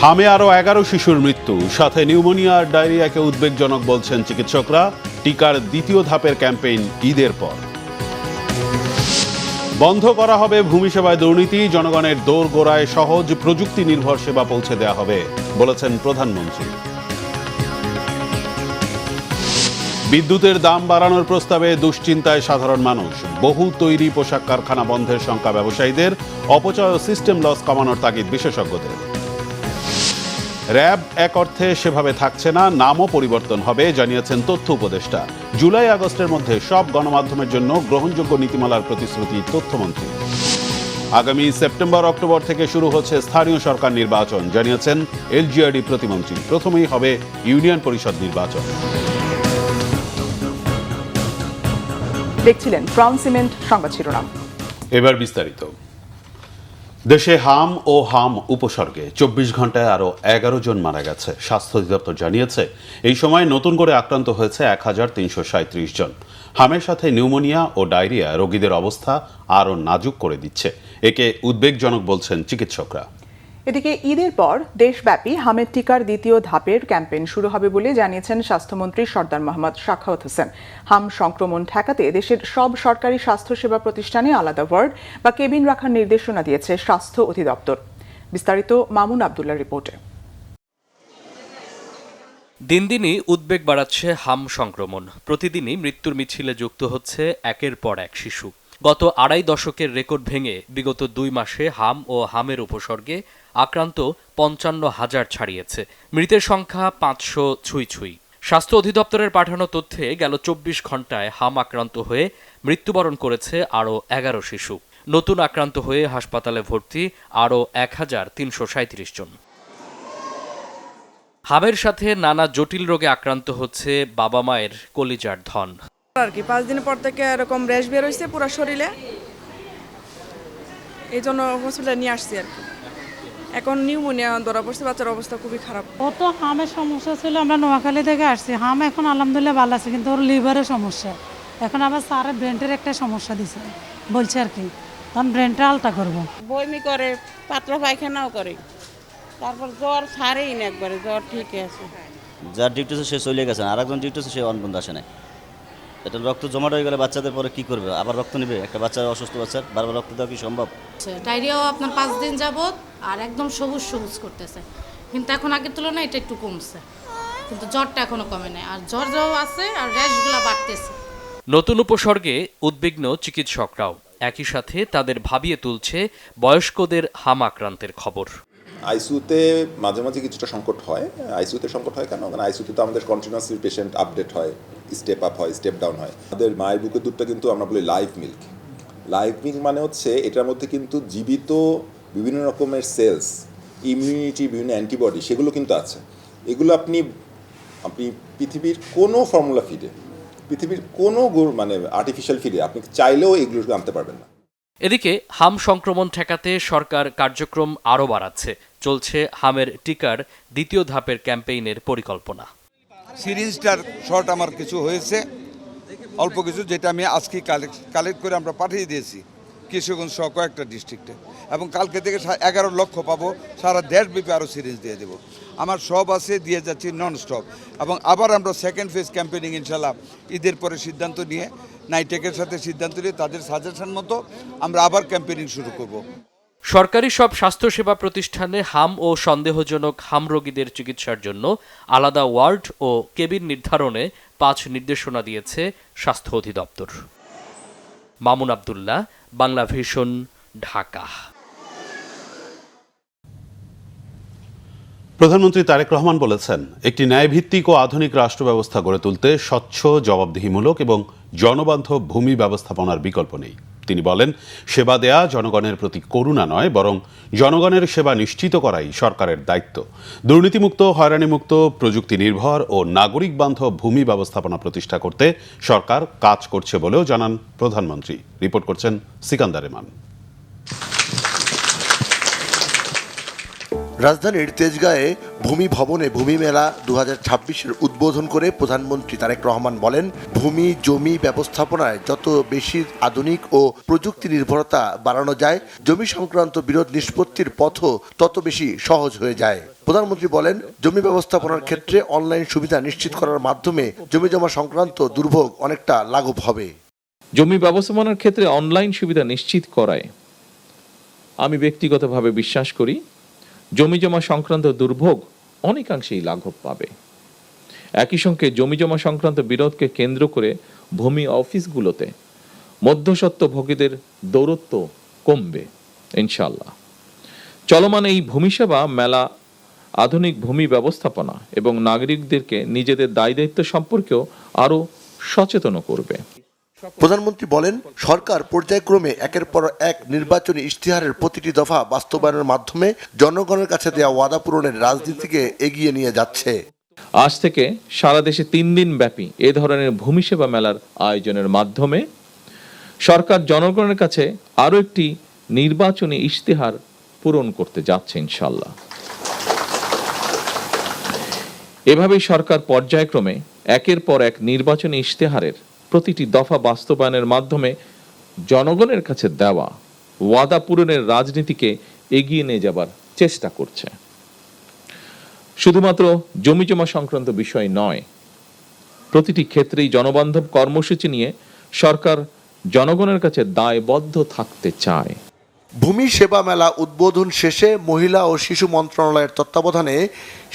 হামে আরও 11 শিশুর মৃত্যু, সাথে নিউমোনিয়া আর ডায়রিয়াকে উদ্বেগজনক বলছেন চিকিৎসকরা। টিকার দ্বিতীয় ধাপের ক্যাম্পেইন ঈদের পর। বন্ধ করা হবে ভূমি সেবায় দুর্নীতি, জনগণের দোরগোড়ায় সহজ প্রযুক্তি নির্ভর সেবা পৌঁছে দেওয়া হবে বলেছেন প্রধানমন্ত্রী। বিদ্যুতের দাম বাড়ানোর প্রস্তাবে দুশ্চিন্তায় সাধারণ মানুষ। বহু তৈরি পোশাক কারখানা বন্ধের শঙ্কা ব্যবসায়ীদের। অপচয় ও সিস্টেম লস কমানোর তাগিদ বিশেষজ্ঞদের। র্যাব এক অর্থে সেভাবে থাকছে না, নামও পরিবর্তন হবে জানিয়েছেন তথ্য উপদেষ্টা। জুলাই আগস্টের মধ্যে সব গণমাধ্যমের জন্য গ্রহণযোগ্য নীতিমালার প্রতিশ্রুতি তথ্যমন্ত্রী। আগামী সেপ্টেম্বর অক্টোবর থেকে শুরু হচ্ছে স্থানীয় সরকার নির্বাচন জানিয়েছেন এলজিআরডি প্রতিমন্ত্রী। প্রথমেই হবে ইউনিয়ন পরিষদ নির্বাচন। দেখছিলেন ক্রাউন সিমেন্ট সংবাদ শিরোনাম। এবার বিস্তারিত। দেশে হাম ও হাম উপসর্গে 24 ঘন্টায় আরও 11 জন মারা গেছে। স্বাস্থ্য অধিদপ্তর জানিয়েছে এই সময় নতুন করে আক্রান্ত হয়েছে 1337 জন। হামের সাথে নিউমোনিয়া ও ডায়রিয়া রোগীদের অবস্থা আরও নাজুক করে দিচ্ছে। একে উদ্বেগজনক বলছেন চিকিৎসকরা। এদিকে ঈদের পর দেশব্যাপী হামের টিকার দ্বিতীয় ধাপের ক্যাম্পেইন শুরু হবে বলে জানিয়েছেন স্বাস্থ্যমন্ত্রী সরদার মোহাম্মদ সাখাওয়াত হোসেন। হাম সংক্রমণ ঠেকাতে দেশের সব সরকারি স্বাস্থ্যসেবা প্রতিষ্ঠানে আলাদা ওয়ার্ড বা কেবিন রাখার নির্দেশনা দিয়েছে স্বাস্থ্য অধিদপ্তর। বিস্তারিত মামুন আবদুল্লাহ রিপোর্টে। দিন দিনই উদ্বেগ বাড়াচ্ছে হাম সংক্রমণ। প্রতিদিনই মৃত্যুর মিছিলে যুক্ত হচ্ছে একের পর এক শিশু। গত আড়াই দশকের রেকর্ড ভেঙে বিগত 2 মাসে হাম ও হামের উপসর্গে আক্রান্ত 55,000 ছাড়িয়েছে। মৃতের সংখ্যা 500 ছুঁই। স্বাস্থ্য অধিদপ্তরের পাঠানো তথ্যে গেল 24 ঘন্টায় হাম আক্রান্ত হয়ে মৃত্যুবরণ করেছে আরও 11 শিশু। নতুন আক্রান্ত হয়ে হাসপাতালে ভর্তি আরও 1337 জন। হামের সাথে নানা জটিল রোগে আক্রান্ত হচ্ছে বাবা মায়ের কলিজার ধন। আর কি 5 দিন পর থেকে এরকম র্যাশ বের হইছে পুরো শরীরে, এই জন্য হসপিটালে নিয়ে আসছি আর কি। এখন নিউমোনিয়া ধরা পড়ছে, বাচ্চার অবস্থা খুবই খারাপ। ও তো হামের সমস্যা ছিল, আমরা নোয়াখালী থেকে আসছি। হাম এখন আলহামদুলিল্লাহ ভালো আছে, কিন্তু ওর লিভারের সমস্যা। এখন আবার স্যারের ব্রেনের একটা সমস্যা দিছে বলছে আর কি, তখন ব্রেনটা আলটা করবো। বমি করে, পাতলা পায়খানাও করে, তারপর জ্বর ছাড়েই না, একবারে জ্বর ঠিকই আছে। যার ডিউটি সে চলে গেছে, আর একজন ডিউটি সে অনবন্ধ আসে নাই। এটা রক্ত জমাট হয়ে গেলে বাচ্চাদের পরে কি করবে? আবার রক্ত নেবে? একটা বাচ্চা অসুস্থ বাচ্চার বারবার রক্ত দেওয়া কি সম্ভব? ডায়রিয়াও আপনার 5 দিন যাবত আর একদম সবুজ করতেছে, কিন্তু এখন আগের তুলনায় এটা একটু কমছে, কিন্তু জ্বরটা এখনো কমে নাই, আর জ্বর আছে আর র্যাশগুলো বাড়তেছে। নতুন উপসর্গে উদ্বিগ্ন চিকিৎসকরাও। একই সাথে তাদের ভাবিয়ে তুলছে বয়স্কদের হাম আক্রান্তের খবর। আইসিইউতে মাঝে মাঝে কিছুটা সংকট হয়। আইসিইউতে সংকট হয় কেন? কারণ আইসিইউতে তো আমাদের কন্টিনিউয়াসলি পেশেন্ট আপডেট হয়, স্টেপ আপ হয়, স্টেপ ডাউন হয়। আমাদের মায়ের বুকের দুধটা কিন্তু আমরা বলি লাইভ মিল্ক। লাইভ মিল্ক মানে হচ্ছে এটার মধ্যে কিন্তু জীবিত বিভিন্ন রকমের সেলস, ইমিউনিটি, বিভিন্ন অ্যান্টিবডি সেগুলো কিন্তু আছে। এগুলো আপনি পৃথিবীর কোনো ফর্মুলা ফিডে, পৃথিবীর কোনো মানে আর্টিফিশিয়াল ফিডে আপনি চাইলেও এগুলো আনতে পারবেন না। এদিকে হাম সংক্রমণ ঠেকাতে সরকার কার্যক্রম আরও বাড়াচ্ছে। চলছে হামের টিকার দ্বিতীয় ধাপের ক্যাম্পেইনের পরিকল্পনা। সিরিঞ্জটার শর্ট আমার কিছু হয়েছে, অল্প কিছু, যেটা আমি আজকে কালেক্ট করে আমরা পাঠিয়ে দিয়েছি কিশোরগঞ্জ সহ কয়েকটা ডিস্ট্রিক্টে, এবং কালকে থেকে 11 লক্ষ পাবো। সারা দেশব্যাপী আরও সিরিঞ্জ দিয়ে দেবো। আমার সব আছে, দিয়ে যাচ্ছি নন স্টপ। এবং আবার আমরা সেকেন্ড ফেজ ক্যাম্পেইনিং ইনশাল্লাহ ঈদের পরে সিদ্ধান্ত নিয়ে, নাইটেকের সাথে সিদ্ধান্ত নিয়ে তাদের সাজেশন মতো আমরা আবার ক্যাম্পেইনিং শুরু করব। সরকারি সব স্বাস্থ্যসেবা প্রতিষ্ঠানে হাম ও সন্দেহজনক হাম রোগীদের চিকিৎসার জন্য আলাদা ওয়ার্ড ও কেবিন নির্ধারণে 5 নির্দেশনা দিয়েছে স্বাস্থ্য অধিদপ্তর। মামুন আবদুল্লাহ, বাংলা ভিশন, ঢাকা। প্রধানমন্ত্রী তারেক রহমান বলেছেন, একটি ন্যায়ভিত্তিক ও আধুনিক রাষ্ট্র ব্যবস্থা গড়ে তুলতে স্বচ্ছ, জবাবদিহিমূলক এবং জনবান্ধব ভূমি ব্যবস্থাপনার বিকল্প নেই। তিনি বলেন, সেবা দেয়া জনগণের প্রতি করুণা নয়, বরং জনগণের সেবা নিশ্চিত করাই সরকারের দায়িত্ব। দুর্নীতিমুক্ত, হয়রানিমুক্ত, প্রযুক্তি নির্ভর ও নাগরিক বান্ধব ভূমি ব্যবস্থাপনা প্রতিষ্ঠা করতে সরকার কাজ করছে বলেও জানান প্রধানমন্ত্রী। রিপোর্ট করছেন সিকান্দার রেমান। রাজধানীর তেজগাঁয়ে ভূমি ভবনে ভূমি মেলা 2026-এর উদ্বোধন করে প্রধানমন্ত্রী তারেক রহমান বলেন, ভূমি জমি ব্যবস্থাপনায় যত বেশি আধুনিক ও প্রযুক্তি নির্ভরতা বাড়ানো যায়, জমি সংক্রান্ত বিরোধ নিষ্পত্তির পথও তত বেশি সহজ হয়ে যায়। প্রধানমন্ত্রী বলেন, জমি ব্যবস্থাপনার ক্ষেত্রে অনলাইন সুবিধা নিশ্চিত করার মাধ্যমে জমি জমা সংক্রান্ত দুর্ভোগ অনেকটা লাঘব হবে। জমি ব্যবস্থাপনার ক্ষেত্রে অনলাইন সুবিধা নিশ্চিত করায় আমি ব্যক্তিগতভাবে বিশ্বাস করি জমি জমা সংক্রান্ত দুর্ভোগ অনেকাংশেই লাঘব পাবে। একই সঙ্গে জমি জমা সংক্রান্ত বিরোধকে কেন্দ্র করে ভূমি অফিসগুলোতে মধ্যস্বত্বভোগীদের দৌরত্ব কমবে ইনশাআল্লাহ। চলমান এই ভূমি সেবা মেলা আধুনিক ভূমি ব্যবস্থাপনা এবং নাগরিকদেরকে নিজেদের দায় দায়িত্ব সম্পর্কেও আরও সচেতন করবে। প্রধানমন্ত্রী বলেন, সরকার পর্যায়ক্রমে একের পর এক নির্বাচনী ইশতেহারের প্রতিটি দফা বাস্তবায়নের মাধ্যমে জনগণের কাছে দেওয়া ওয়াদা পূরণের রাজনীতিকে এগিয়ে নিয়ে যাচ্ছে। আজ থেকে সারা দেশে 3 দিন ব্যাপী এ ধরনের ভূমি সেবা মেলার আয়োজনের মাধ্যমে সরকার জনগণের কাছে আরও একটি নির্বাচনী ইশতেহার পূরণ করতে যাচ্ছে ইনশাআল্লাহ। এভাবেই সরকার পর্যায়ক্রমে একের পর এক নির্বাচনী ইশতেহারের প্রতিটি দফা বাস্তবায়নের মাধ্যমে জনগণের কাছে দেওয়া ওয়াদা পূরণের রাজনীতিকে এগিয়ে নিয়ে যাবার চেষ্টা করছে। শুধুমাত্র জমি জমা সংক্রান্ত বিষয় নয়, প্রতিটি ক্ষেত্রেই জনবান্ধব কর্মসূচি নিয়ে সরকার জনগণের কাছে দায়বদ্ধ থাকতে চায়। ভূমি সেবা মেলা উদ্বোধন শেষে মহিলা ও শিশু মন্ত্রণালয়ের তত্ত্বাবধানে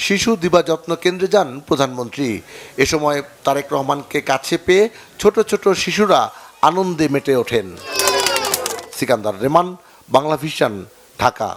শিশু দিবাযত্ন কেন্দ্রে যান প্রধানমন্ত্রী। এ সময় তারেক রহমানকে কাছে পেয়ে ছোট ছোট শিশুরা আনন্দে মেতে ওঠেন। সিকান্দার রেমান, বাংলা ভিশন, ঢাকা।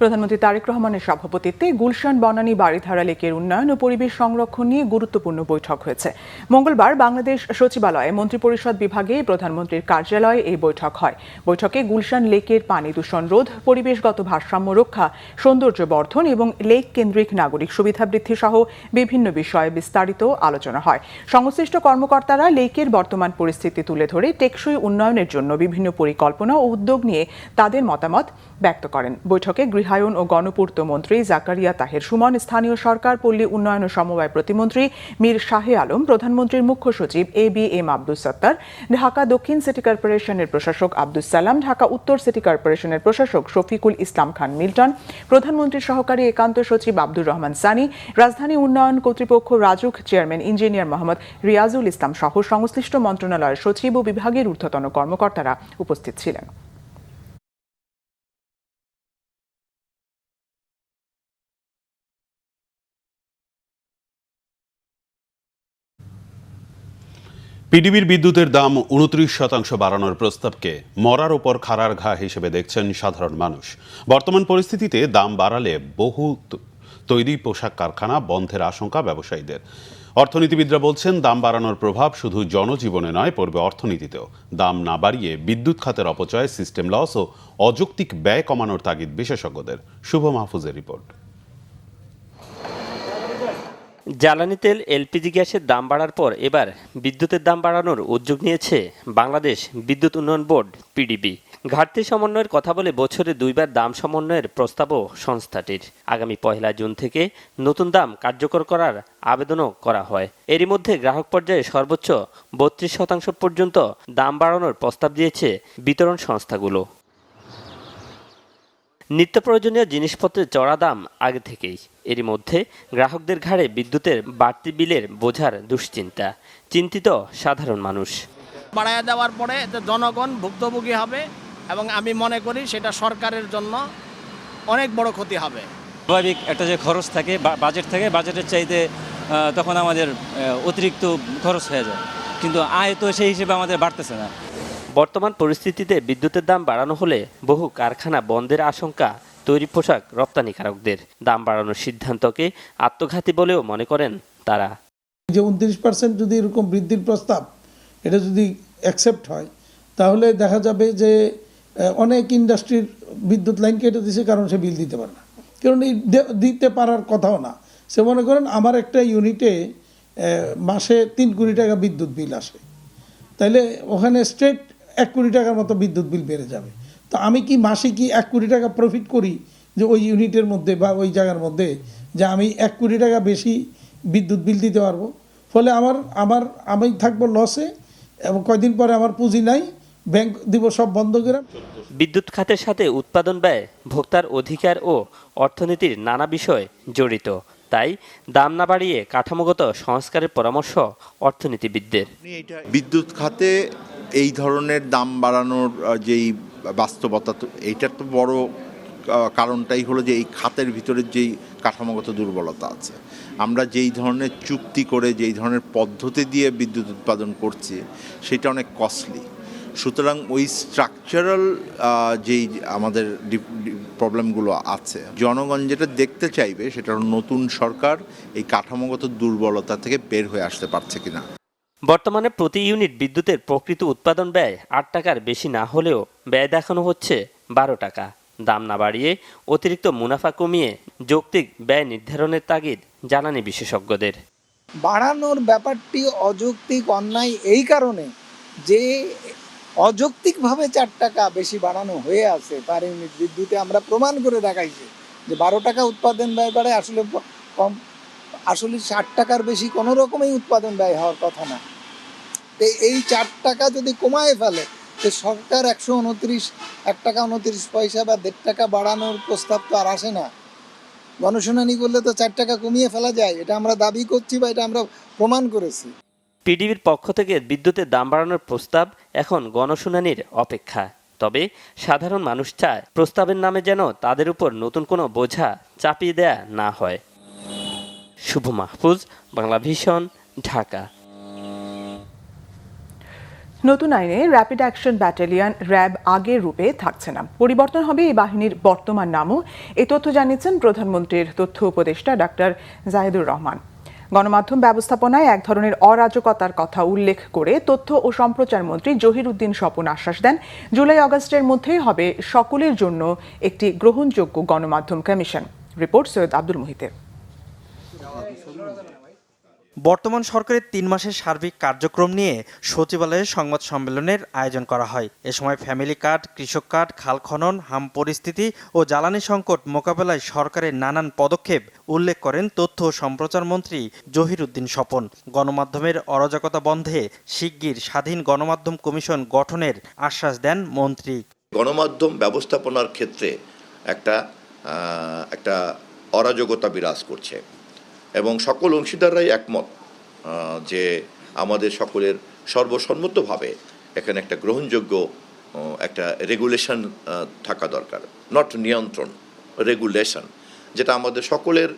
প্রধানমন্ত্রী তারেক রহমানের সভাপতিত্বে গুলশান বনানী বারিধারা লেকের উন্নয়ন ও পরিবেশ সংরক্ষণ নিয়ে গুরুত্বপূর্ণ বৈঠক হয়েছে। মঙ্গলবার বাংলাদেশ সচিবালয়ে মন্ত্রিপরিষদ বিভাগে প্রধানমন্ত্রীর কার্যালয়ে এই বৈঠক হয়। বৈঠকে গুলশান লেকের পানি দূষণ রোধ, পরিবেশগত ভারসাম্য রক্ষা, সৌন্দর্য বর্ধন এবং লেক কেন্দ্রিক নাগরিক সুবিধা বৃদ্ধি সহ বিভিন্ন বিষয়ে বিস্তারিত আলোচনা হয়। সংশ্লিষ্ট কর্মকর্তারা লেকের বর্তমান পরিস্থিতি তুলে ধরে টেকসই উন্নয়নের জন্য বিভিন্ন পরিকল্পনা ও উদ্যোগ নিয়ে তাদের মতামত ব্যক্ত করেন। বৈঠকে গৃহায়ন ও গণপূর্ত মন্ত্রী জাকারিয়া তাহের সুমন, স্থানীয় সরকার পল্লী উন্নয়ন ও সমবায় প্রতিমন্ত্রী মীর শাহে আলম, প্রধানমন্ত্রীর মুখ্য সচিব ABM আব্দুস সাত্তার, ঢাকা দক্ষিণ সিটি কর্পোরেশনের প্রশাসক আব্দুস সালাম, ঢাকা উত্তর সিটি কর্পোরেশনের প্রশাসক শফিকুল ইসলাম খান মিল্টন, প্রধানমন্ত্রীর সহকারী একান্ত সচিব আব্দুর রহমান সানি, রাজধানী উন্নয়ন কর্তৃপক্ষ রাজুক চেয়ারম্যান ইঞ্জিনিয়ার মোহাম্মদ রিয়াজুল ইসলাম সহ সংশ্লিষ্ট মন্ত্রণালয়ের সচিব ও বিভাগের ঊর্ধ্বতন কর্মকর্তারা উপস্থিত ছিলেন। পিডিবির বিদ্যুতের দাম 29% বাড়ানোর প্রস্তাবকে মরার ওপর খাড়ার ঘা হিসেবে দেখছেন সাধারণ মানুষ। বর্তমান পরিস্থিতিতে দাম বাড়ালে বহু তৈরি পোশাক কারখানা বন্ধের আশঙ্কা ব্যবসায়ীদের। অর্থনীতিবিদরা বলছেন, দাম বাড়ানোর প্রভাব শুধু জনজীবনে নয়, পড়বে অর্থনীতিতেও। দাম না বাড়িয়ে বিদ্যুৎ খাতের অপচয়, সিস্টেম লস ও অযৌক্তিক ব্যয় কমানোর তাগিদ বিশেষজ্ঞদের। শুভ মাহফুজের রিপোর্ট। জ্বালানি তেল, এলপিজি গ্যাসের দাম বাড়ার পর এবার বিদ্যুতের দাম বাড়ানোর উদ্যোগ নিয়েছে বাংলাদেশ বিদ্যুৎ উন্নয়ন বোর্ড পিডিবি। ঘাটতি সমন্বয়ের কথা বলে বছরে 2 বার দাম সমন্বয়ের প্রস্তাবও সংস্থাটির। আগামী 1 জুন থেকে নতুন দাম কার্যকর করার আবেদনও করা হয়। এরই মধ্যে গ্রাহক পর্যায়ে সর্বোচ্চ 32% পর্যন্ত দাম বাড়ানোর প্রস্তাব দিয়েছে বিতরণ সংস্থাগুলো। নিত্য প্রয়োজনীয় জিনিসপত্রের চড়া দাম আগে থেকেই। এরই মধ্যে গ্রাহকদের ঘাড়ে বিদ্যুতের বাড়তি বিলের বোঝার দুশ্চিন্তা। চিন্তিত সাধারণ মানুষ। বাড়ায়া দেওয়ার পরে জনগণ ভুক্তভোগী হবে এবং আমি মনে করি সেটা সরকারের জন্য অনেক বড় ক্ষতি হবে। স্বাভাবিক একটা যে খরচ থাকে, বাজেট থাকে, বাজেটের চাইতে তখন আমাদের অতিরিক্ত খরচ হয়ে যায়, কিন্তু আয় তো সেই হিসেবে আমাদের বাড়তেছে না। বর্তমান পরিস্থিতিতে বিদ্যুতের দাম বাড়ানো হলে বহু কারখানা বন্ধের আশঙ্কা তৈরি পোশাক রপ্তানিকারকদের। দাম বাড়ানোর সিদ্ধান্তকে আত্মঘাতী বলেও মনে করেন তারা। যে 29% যদি এরকম বৃদ্ধির প্রস্তাব এটা যদি অ্যাকসেপ্ট হয়, তাহলে দেখা যাবে যে অনেক ইন্ডাস্ট্রির বিদ্যুৎ লাইন কেটে দিছে, কারণ সে বিল দিতে পারে না, কারণ দিতে পারার কথাও না। সে মনে করেন আমার একটা ইউনিটে মাসে 3 কোটি টাকা বিদ্যুৎ বিল আসে, তাইলে ওখানে স্ট্রেট 1 কোটি টাকার মতো বিদ্যুৎ বিল বেড়ে যাবে। তো তো আমি কি মাসে কি 1 কোটি টাকা প্রফিট করি যে ওই ইউনিটের মধ্যে বা ওই জায়গার মধ্যে যে আমি 1 কোটি টাকা বেশি বিদ্যুৎ বিল দিতে পারবো, ফলে আমি থাকবো লসে এবং কয়দিন পরে আমার পুঁজি নাই, ব্যাংক দিব সব বন্ধ করে। বিদ্যুৎ খাতের সাথে উৎপাদন ব্যয়, ভোক্তার অধিকার ও অর্থনীতির নানা বিষয় জড়িত, তাই দাম না বাড়িয়ে কাঠামোগত সংস্কারের পরামর্শ অর্থনীতিবিদদের। বিদ্যুৎ খাতে এই ধরনের দাম বাড়ানোর যেই বাস্তবতা, তো এইটার তো বড় কারণটাই হলো যে এই খাতের ভিতরে যেই কাঠামোগত দুর্বলতা আছে। আমরা যেই ধরনের চুক্তি করে যেই ধরনের পদ্ধতি দিয়ে বিদ্যুৎ উৎপাদন করছি সেটা অনেক কস্টলি। সুতরাং ওই স্ট্রাকচারাল যেই আমাদের প্রবলেমগুলো আছে, জনগণ যেটা দেখতে চাইবে সেটা নতুন সরকার এই কাঠামোগত দুর্বলতা থেকে বের হয়ে আসতে পারছে কিনা। বর্তমানে প্রতি ইউনিট বিদ্যুতের প্রকৃত উৎপাদন ব্যয় 8 টাকার বেশি না হলেও ব্যয় দেখানো হচ্ছে 12 টাকা। দাম না বাড়িয়ে অতিরিক্ত মুনাফা কমিয়ে যৌক্তিক ব্যয় নির্ধারণের তাগিদ জ্বালানি বিশেষজ্ঞদের। বাড়ানোর ব্যাপারটি অযৌক্তিক, অন্যায় এই কারণে যে অযৌক্তিকভাবে 4 টাকা বেশি বাড়ানো হয়ে আছে পার ইউনিট বিদ্যুতে। আমরা প্রমাণ করে দেখাইছি যে 12 টাকা উৎপাদন ব্যয় বাড়ে, আসলে কম, আসলে 60 টাকার বেশি কোনো রকমই উৎপাদন ব্যয় হওয়ার কথা না। তো এই 4 টাকা যদি কমায় ফেলে, তো সরকার 1 টাকা 29 পয়সা বা 1.5 টাকা বাড়ানোর প্রস্তাব তো আর আসে না। গণশুনানি করলে তো 4 টাকা কমিয়ে ফেলা যায়, এটা আমরা দাবি করছি বা এটা আমরা প্রমাণ করেছি। পিডিবির পক্ষ থেকে বিদ্যুতের দাম বাড়ানোর প্রস্তাব এখন গণশুনানির অপেক্ষা। তবে সাধারণ মানুষ চায় প্রস্তাবের নামে যেন তাদের উপর নতুন কোনো বোঝা চাপিয়ে দেয়া না হয়। শুভ মাহফুজ, বাংলা ভিশন, ঢাকা। নতুন আইনে র্যাপিড অ্যাকশন ব্যাটালিয়ন র্যাব আগের রূপে থাকছে না, পরিবর্তন হবে এই বাহিনীর বর্তমান নামও। এই তথ্য জানিয়েছেন প্রধানমন্ত্রীর তথ্য উপদেষ্টা ডাক্তার জাহিদুর রহমান। গণমাধ্যম ব্যবস্থাপনায় এক ধরনের অরাজকতার কথা উল্লেখ করে তথ্য ও সম্প্রচার মন্ত্রী জহিরুদ্দিন স্বপন আশ্বাস দেন, জুলাই আগস্টের মধ্যেই হবে সকলের জন্য একটি গ্রহণযোগ্য গণমাধ্যম কমিশন। রিপোর্ট সৈয়দ আব্দুল মুহিতের। বর্তমান সরকারের 3 মাসের সার্বিক কার্যক্রম নিয়ে সচিবালয়ে সংবাদ সম্মেলনের আয়োজন করা হয়। এ সময় ফ্যামিলি কার্ড, কৃষক কার্ড, খাল খনন, হাম পরিস্থিতি ও জ্বালানি সংকট মোকাবেলায় সরকারের নানান পদক্ষেপ উল্লেখ করেন তথ্য ও সম্প্রচার মন্ত্রী জহিরুদ্দিন স্বপন। গণমাধ্যমের অরাজকতা বন্ধে শিগগির স্বাধীন গণমাধ্যম কমিশন গঠনের আশ্বাস দেন মন্ত্রী। গণমাধ্যম ব্যবস্থাপনার ক্ষেত্রে একটা অরাজকতা বিরাজ করছে এবং সকল অংশীদাররাই একমত যে আমাদের সকলের সর্বসম্মতভাবে এখানে একটা গ্রহণযোগ্য একটা রেগুলেশন থাকা দরকার, নট নিয়ন্ত্রণ, রেগুলেশন, যেটা আমাদের সকলের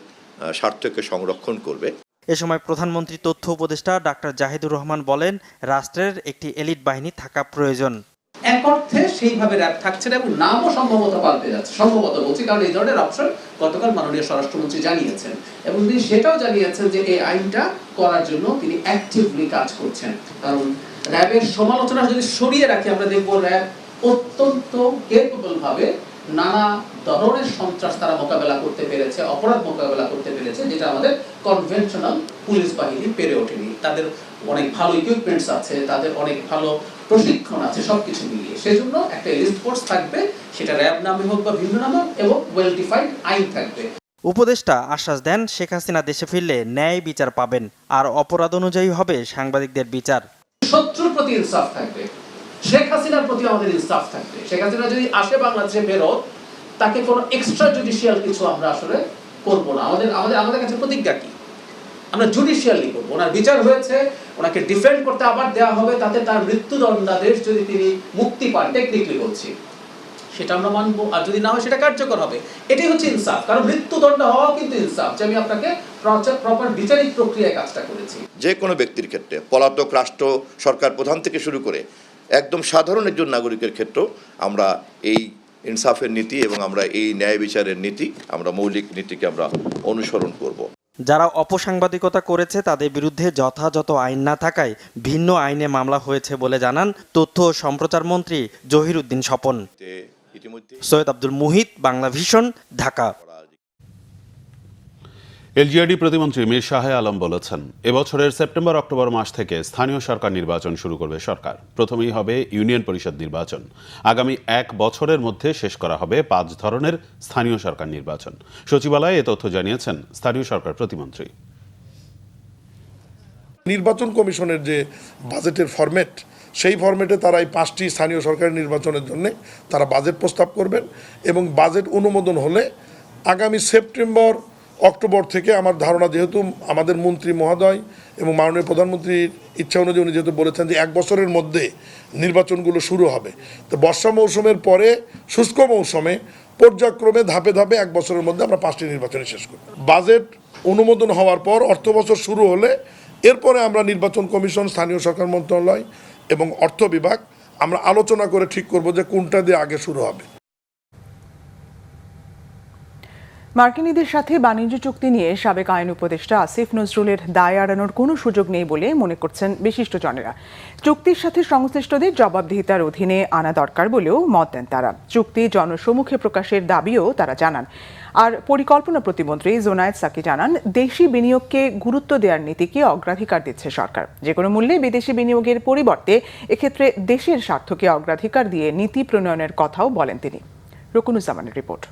স্বার্থকে সংরক্ষণ করবে। এ সময় প্রধানমন্ত্রী তথ্য উপদেষ্টা ডাক্তার জাহিদুর রহমান বলেন, রাষ্ট্রের একটি এলিট বাহিনী থাকা প্রয়োজন। এক অর্থে সেইভাবে র্যাব থাকছে না এবং নামও সম্ভবত পাল্টে যাচ্ছে, সম্ভবত বলছি, কারণ এই ধরনের অপশন গতকাল মাননীয় স্বরাষ্ট্রমন্ত্রী জানিয়েছেন এবং তিনি সেটাও জানিয়েছেন যে এই আইনটা করার জন্য তিনি অ্যাক্টিভলি কাজ করছেন। কারণ র্যাবের সমালোচনা যদি সরিয়ে রাখি, আমরা দেখব র্যাব অত্যন্ত কেপেবল ভাবে নানা ধরনের সন্ত্রাস তারা মোকাবেলা করতে পেরেছে, অপরাধ মোকাবেলা করতে পেরেছে, যেটা আমাদের কনভেনশনাল পুলিশ বাহিনী পেরে ওঠেনি। তাদের অনেক ভালো ইকুইপমেন্টস আছে, তাদের অনেক ভালো প্রশিক্ষণ আছে, সবকিছু মিলিয়ে সেজন্য একটা এলিট ফোর্স থাকবে, সেটা র্যাব নামে হোক বা ভিন্ন নামে, এবং ওয়েল ডিফাইন্ড আইন থাকবে। উপদেষ্টা আশ্বাস দেন, শেখ হাসিনা দেশে ফিরলে ন্যায় বিচার পাবেন আর অপরাধ অনুযায়ী হবে সাংবাদিকদের বিচার। শত্রুর প্রতি ইনসাফ থাকবে, শেখ হাসিনার প্রতি আমাদের ইনসাফ থাকবে। শেখ হাসিনা যদি আসে বাংলাদেশে ফেরত, তাকে কোনো এক্সট্রা জুডিশিয়াল কিছু আমরা আসলে করবো না। আমাদের কাছে প্রতিজ্ঞা কি, আমরা জুডিশিয়ালি করবো। ওনার বিচার হয়েছে, ওনাকে ডিফেন্ড করতে আবার দেওয়া হবে, তাতে তার মৃত্যুদণ্ডাদেশ যদি তিনি মুক্তি পান, টেকনিক্যালি বলছি, সেটা আমরা মানবো। আর যদি না হয় সেটা কার্যকর হবে। এটাই হচ্ছে ইনসাফ, কারণ মৃত্যুদণ্ড হওয়াও কিন্তু ইনসাফ, যে আমি আপনাকে প্রপার বিচারিক প্রক্রিয়ায় কাজটা করেছি। যে কোনো ব্যক্তির ক্ষেত্রে, পলাতক রাষ্ট্র সরকার প্রধান থেকে শুরু করে একদম সাধারণ একজন নাগরিকের ক্ষেত্রে আমরা এই ইনসাফের নীতি এবং আমরা এই ন্যায় বিচারের নীতি, আমরা মৌলিক নীতিকে আমরা অনুসরণ করব। যারা অপসাংবাদিকতা করেছে তাদের বিরুদ্ধে যথাযথ আইন না থাকায় ভিন্ন আইনে মামলা হয়েছে বলে জানান তথ্য ও সম্প্রচার মন্ত্রী জহিরুদ্দিন স্বপন। সৈয়দ আব্দুল মুহিত, বাংলা ভিশন, ঢাকা। এলজিআরডি প্রতিমন্ত্রী মীর শাহে আলম বলেছেন, এবছরের সেপ্টেম্বর অক্টোবর মাস থেকে স্থানীয় সরকার নির্বাচন শুরু করবে সরকার। প্রথমেই হবে ইউনিয়ন পরিষদ নির্বাচন। আগামী 1 বছরের মধ্যে শেষ করা হবে 5 ধরনের স্থানীয় সরকার নির্বাচন। সচিবালয়ে এ তথ্য জানিয়েছেন স্থানীয় সরকার প্রতিমন্ত্রী। নির্বাচন কমিশনের যে বাজেটের ফরম্যাট, সেই ফরম্যাটে তারা এই 5টি স্থানীয় সরকার নির্বাচনের জন্য তারা বাজেট প্রস্তাব করবেন এবং বাজেট অনুমোদন হলে আগামী সেপ্টেম্বর অক্টোবর থেকে আমার ধারণা, যেহেতু আমাদের মন্ত্রী মহোদয় এবং মাননীয় প্রধানমন্ত্রীর ইচ্ছা অনুযায়ী উনি যেহেতু বলেছেন যে 1 বছরের মধ্যে নির্বাচনগুলো শুরু হবে, তো বর্ষা মৌসুমের পরে শুষ্ক মৌসুমে পর্যায়ক্রমে ধাপে ধাপে 1 বছরের মধ্যে আমরা 5টি নির্বাচন শেষ করব। বাজেট অনুমোদন হওয়ার পর অর্থ বছর শুরু হলে এরপরে আমরা নির্বাচন কমিশন, স্থানীয় সরকার মন্ত্রণালয় এবং অর্থ বিভাগ আমরা আলোচনা করে ঠিক করব যে কোনটা দিয়ে আগে শুরু হবে। মার্কিনীদের সাথে বাণিজ্য চুক্তি নিয়ে সাবেক আইন উপদেষ্টা আসিফ নজরুলের দায় এড়ানোর কোনো সুযোগ নেই বলে মনে করছেন বিশিষ্টজনেরা। চুক্তির সাথে সংশ্লিষ্টদের জবাবদিহিতার অধীনে আনা দরকার বলেও মত দেন তারা। চুক্তি জনসমুখে প্রকাশের দাবিও তারা জানান। আর পরিকল্পনা প্রতিমন্ত্রী জোনায়েদ সাকি জানান, দেশি বিনিয়োগকে গুরুত্ব দেওয়ার নীতিকে অগ্রাধিকার দিচ্ছে সরকার। যে কোনো মূল্যে বিদেশি বিনিয়োগের পরিবর্তে এক্ষেত্রে দেশের স্বার্থকে অগ্রাধিকার দিয়ে নীতি প্রণয়নের কথাও বলেন তিনি। রকুনুজ্জামানের রিপোর্ট।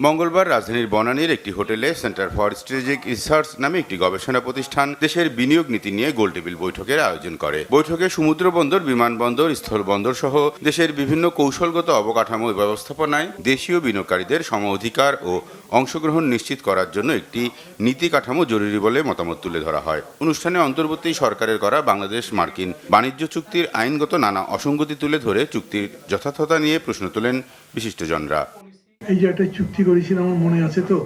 মঙ্গলবার রাজধানীর বনানীর একটি হোটেলে সেন্টার ফর স্ট্র্যাটেজিক রিসার্চ নামে একটি গবেষণা প্রতিষ্ঠান দেশের বিনিয়োগ নীতি নিয়ে গোলটেবিল বৈঠকের আয়োজন করে। বৈঠকে সমুদ্র বন্দর, বিমানবন্দর, স্থল বন্দর সহ দেশের বিভিন্ন কৌশলগত অবকাঠামো ব্যবস্থাপনায় দেশীয় বিনিয়োগকারীদের সম অধিকার ও অংশগ্রহণ নিশ্চিত করার জন্য একটি নীতি কাঠামো জরুরি বলে মতামত তুলে ধরা হয়। অনুষ্ঠানে অন্তর্বর্তী সরকারের করা বাংলাদেশ মার্কিন বাণিজ্য চুক্তির আইনগত নানা অসঙ্গতি তুলে ধরে চুক্তির যথার্থতা নিয়ে প্রশ্ন তোলেন বিশিষ্টজনরা। এই যে একটা চুক্তি করেছিলাম, আমার মনে আছে তো,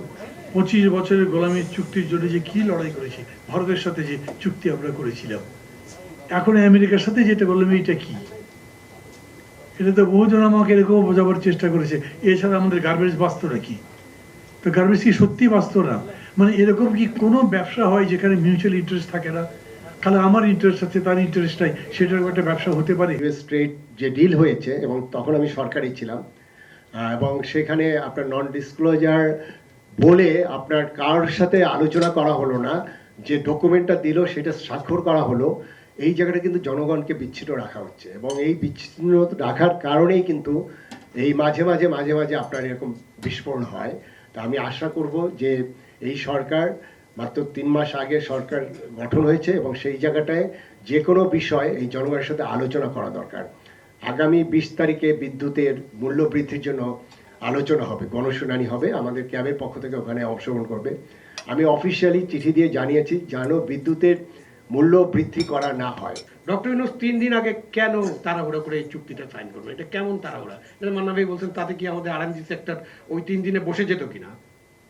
25 বছরের গোলামীর চুক্তির জন্য যে কি লড়াই করেছি, ভারতের সাথে যে চুক্তি আমরা করেছিলাম, এখন আমেরিকার সাথে যেটা বললাম, এইটা কি? এটা তো বহুজন আমাকে এরকম বোঝাবার চেষ্টা করেছে, এছাড়া আমাদের গার্বেজ বাঁচত নাকি? তো গার্বেজ কি সত্যি বাঁচত না? মানে এরকম কি কোনো ব্যবসা হয় যেখানে মিউচুয়াল ইন্টারেস্ট থাকে না? তাহলে আমার ইন্টারেস্ট আছে, তার ইন্টারেস্ট নাই, সেটার একটা ব্যবসা হতে পারে? ইউএস ট্রেড যে ডিল হয়েছে, এবং তখন আমি সরকারি ছিলাম, এবং সেখানে আপনার নন ডিসক্লোজার বলে আপনার কারোর সাথে আলোচনা করা হলো না, যে ডকুমেন্টটা দিল সেটা স্বাক্ষর করা হলো। এই জায়গাটা কিন্তু জনগণকে বিচ্ছিন্ন রাখা হচ্ছে, এবং এই বিচ্ছিন্ন রাখার কারণেই কিন্তু এই মাঝে মাঝে আপনার এরকম বিস্ফোরণ হয়। তা আমি আশা করব যে এই সরকার, মাত্র 3 মাস আগে সরকার গঠন হয়েছে, এবং সেই জায়গাটায় যে কোনো বিষয় এই জনগণের সাথে আলোচনা করা দরকার। আগামী 20 তারিখে বিদ্যুতের মূল্য বৃদ্ধির জন্য আলোচনা হবে, গণশুনানি হবে, আমাদের ক্যাবের পক্ষ থেকে ওখানে অংশগ্রহণ করবে। আমি অফিসিয়ালি চিঠি দিয়ে জানিয়েছি যেন বিদ্যুতের মূল্য বৃদ্ধি করা না হয়। ডক্টর ইউনূস 3 দিন আগে কেন তাড়াহুড়া করে এই চুক্তিটা সাইন করবে? এটা কেমন তাড়াহুড়া? মান্না ভাই বলছেন তাতে কি আমাদের আরএমজি সেক্টর ওই 3 দিনে বসে যেত কিনা?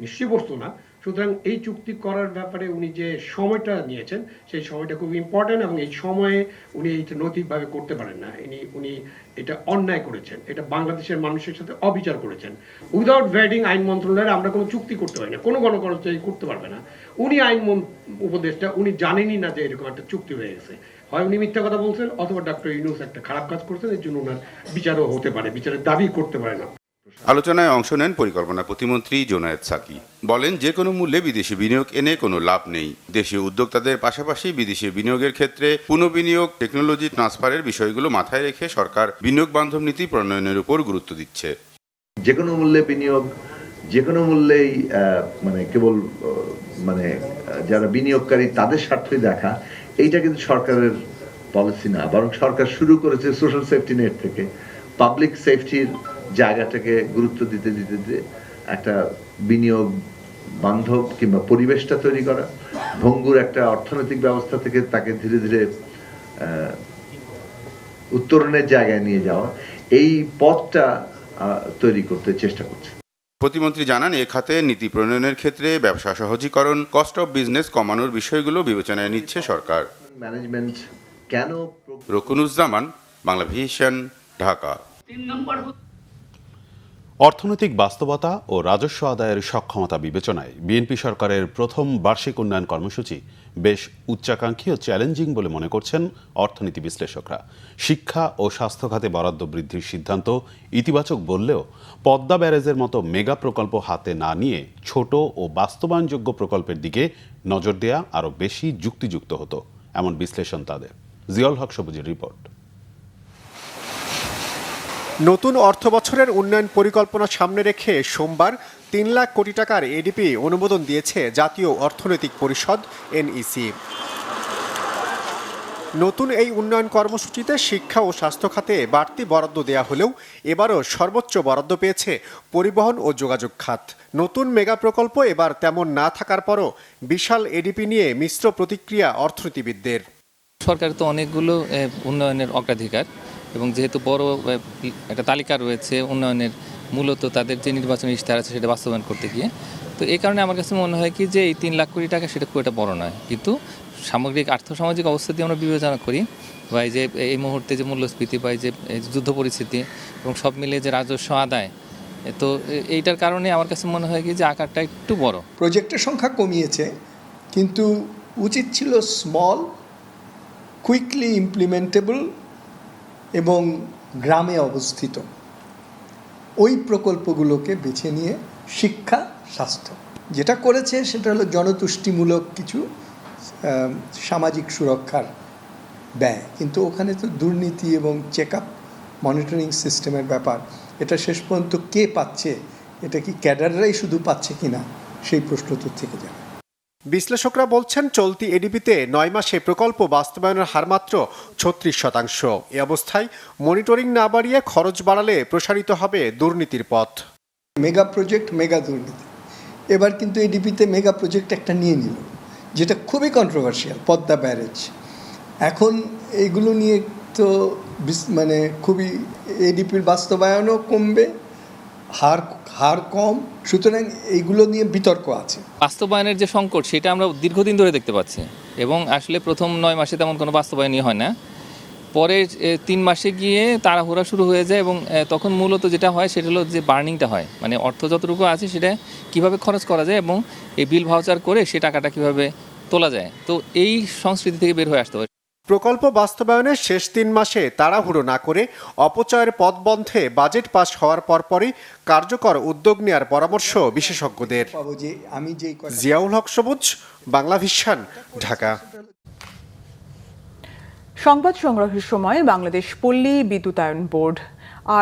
নিশ্চয়ই বসতো না। সুতরাং এই চুক্তি করার ব্যাপারে উনি যে সময়টা নিয়েছেন, সেই সময়টা খুব ইম্পর্টেন্ট, এবং এই সময়ে উনি এটা নৈতিকভাবে করতে পারেন না। উনি এটা অন্যায় করেছেন, এটা বাংলাদেশের মানুষের সাথে অবিচার করেছেন। উইদাউট ভ্যাটিং আইন মন্ত্রণালয়ে আমরা কোনো চুক্তি করতে পারি না, কোনো গণকর্মচারী করতে পারবে না। উনি আইন উপদেষ্টা, উনি জানেনই না যে এরকম একটা চুক্তি হয়ে গেছে। হয় উনি মিথ্যা কথা বলছেন, অথবা ডক্টর ইউনূস একটা খারাপ কাজ করছেন, এর জন্য ওনার বিচারও হতে পারে, বিচারের দাবি করতে পারে না। আলোচনায় অংশ নেন পরিকল্পনা প্রতিমন্ত্রী জোনায়েদ সাকি। বলেন, যে কোনো মূল্যে বিদেশি বিনিয়োগ এনে কোনো লাভ নেই। দেশীয় উদ্যোক্তাদের পাশাপাশি বিদেশি বিনিয়োগের ক্ষেত্রে পুনঃবিনিয়োগ, টেকনোলজি ট্রান্সফারের বিষয়গুলো মাথায় রেখে সরকার বিনিয়োগ বান্ধব নীতি প্রণয়নের উপর গুরুত্ব দিচ্ছে। যে কোনো মূল্যে বিনিয়োগ, যে কোনো মূল্যেই কেবল যারা বিনিয়োগকারী তাদের স্বার্থই দেখা, এইটা কিন্তু সরকারের পলিসি না, বরং সরকার শুরু করেছে সোশ্যাল সেফটি নেট থেকে পাবলিক সেফটির জায়গাটাকে গুরুত্ব দিতে একটা বিনিয়োগ বান্ধব কিংবা পরিবেশটা তৈরি করা, ভঙ্গুর একটা অর্থনৈতিক ব্যবস্থা থেকে তাকে ধীরে ধীরে উত্তরণের জায়গায় নিয়ে যাওয়া, এই পথটা তৈরি করতে চেষ্টা করছে। প্রতিমন্ত্রী জানান, এ খাতে নীতি প্রণয়নের ক্ষেত্রে ব্যবসা সহজীকরণ, কস্ট অফ বিজনেস কমানোর বিষয়গুলো বিবেচনায় নিচ্ছে সরকার। ম্যানেজমেন্ট কেন? রকুনুজ্জামান, বাংলা ভিশন, ঢাকা। অর্থনৈতিক বাস্তবতা ও রাজস্ব আদায়ের সক্ষমতা বিবেচনায় বিএনপি সরকারের প্রথম বার্ষিক উন্নয়ন কর্মসূচি বেশ উচ্চাকাঙ্ক্ষী ও চ্যালেঞ্জিং বলে মনে করছেন অর্থনীতি বিশ্লেষকরা। শিক্ষা ও স্বাস্থ্য খাতে বরাদ্দ বৃদ্ধির সিদ্ধান্ত ইতিবাচক বললেও পদ্মা ব্যারেজের মতো মেগা প্রকল্প হাতে না নিয়ে ছোট ও বাস্তবায়নযোগ্য প্রকল্পের দিকে নজর দেয়া আরও বেশি যুক্তিযুক্ত হতো, এমন বিশ্লেষণ তাদের। জিয়াউল হক সবুজের রিপোর্ট। নতুন অর্থ বছরের উন্নয়ন পরিকল্পনা সামনে রেখে সোমবার ৩ লাখ কোটি টাকার এডিপি অনুমোদন দিয়েছে জাতীয় অর্থনৈতিক পরিষদ NEC। নতুন এই উন্নয়ন কর্মসূচিতে শিক্ষা ও স্বাস্থ্য খাতে বাড়তি বরাদ্দ দেয়া হলেও এবারও সর্বোচ্চ বরাদ্দ পেয়েছে পরিবহন ও যোগাযোগ খাত। নতুন মেগা প্রকল্প এবার তেমন না থাকার পরও বিশাল এডিপি নিয়ে মিশ্র প্রতিক্রিয়া অর্থনীতিবিদদের। সরকার তো অনেকগুলো উন্নয়নের অগ্রাধিকার এবং যেহেতু বড় একটা তালিকা রয়েছে উন্নয়নের, মূলত তাদের যে নির্বাচনী ইশতেহার আছে সেটা বাস্তবায়ন করতে গিয়ে, তো এই কারণে আমার কাছে মনে হয় কি যে এই ৩ লাখ কোটি টাকা সেটা খুব একটা বড় নয়, কিন্তু সামগ্রিক আর্থসামাজিক অবস্থা দিয়ে আমরা বিবেচনা করি বা এই যে এই মুহূর্তে যে মূল্যস্ফীতি বা এই যে যুদ্ধ পরিস্থিতি এবং সব মিলিয়ে যে রাজস্ব আদায়, তো এইটার কারণে আমার কাছে মনে হয় কি যে আকারটা একটু বড়। প্রজেক্টের সংখ্যা কমিয়েছে, কিন্তু উচিত ছিল স্মল, কুইকলি ইমপ্লিমেন্টেবল এবং গ্রামে অবস্থিত ওই প্রকল্পগুলোকে বেছে নিয়ে শিক্ষা, স্বাস্থ্য যেটা করেছে সেটা হলো জনতুষ্টিমূলক কিছু সামাজিক সুরক্ষার ব্যয়, কিন্তু ওখানে তো দুর্নীতি এবং চেক আপ মনিটরিং সিস্টেমের ব্যাপার। এটা শেষ পর্যন্ত কে পাচ্ছে, এটা কি ক্যাডাররাই শুধু পাচ্ছে কিনা, সেই প্রশ্ন তো থেকে যাবে। বিশ্লেষকরা বলছেন চলতি এডিপিতে 9 মাসে প্রকল্প বাস্তবায়নের হার মাত্র 36%। এ অবস্থায় মনিটরিং না বাড়িয়ে খরচ বাড়ালে প্রসারিত হবে দুর্নীতির পথ। মেগা প্রজেক্ট, মেগা দুর্নীতি। এবার কিন্তু এডিপিতে মেগা প্রজেক্ট একটা নিয়ে নিল, যেটা খুবই কন্ট্রোভার্সিয়াল, পদ্মা ব্যারেজ। এখন এইগুলো নিয়ে তো মানে খুবই এডিপির বাস্তবায়নও কমবে, হার কম, সুতরাং এইগুলো নিয়ে বিতর্ক আছে। বাস্তবায়নের যে সংকট সেটা আমরা দীর্ঘদিন ধরে দেখতে পাচ্ছি এবং আসলে প্রথম 9 মাসে তেমন কোনো বাস্তবায়নই হয় না, পরে 3 মাসে গিয়ে তাড়াহুড়া শুরু হয়ে যায় এবং তখন মূলত যেটা হয় সেটা হলো যে বার্নিংটা হয়, মানে অর্থ যতটুকু আছে সেটা কিভাবে খরচ করা যায় এবং এই বিল ভাউচার করে সে টাকাটা কিভাবে তোলা যায়, তো এই সংস্কৃতি থেকে বের হয়ে আসতে হবে। প্রকল্প বাস্তবায়নের শেষ 3 মাসে তাড়াহুড়ো না করে অপচয়ের পথ বন্ধে বাজেট পাস হওয়ার পরপরই কার্যকর উদ্যোগ নেওয়ার পরামর্শ বিশেষজ্ঞদের। জিয়াউল হক সবুজ, বাংলাভিশন, ঢাকা। সংবাদ সংগ্রহের সময় বাংলাদেশ পল্লী বিদ্যুতায়ন বোর্ড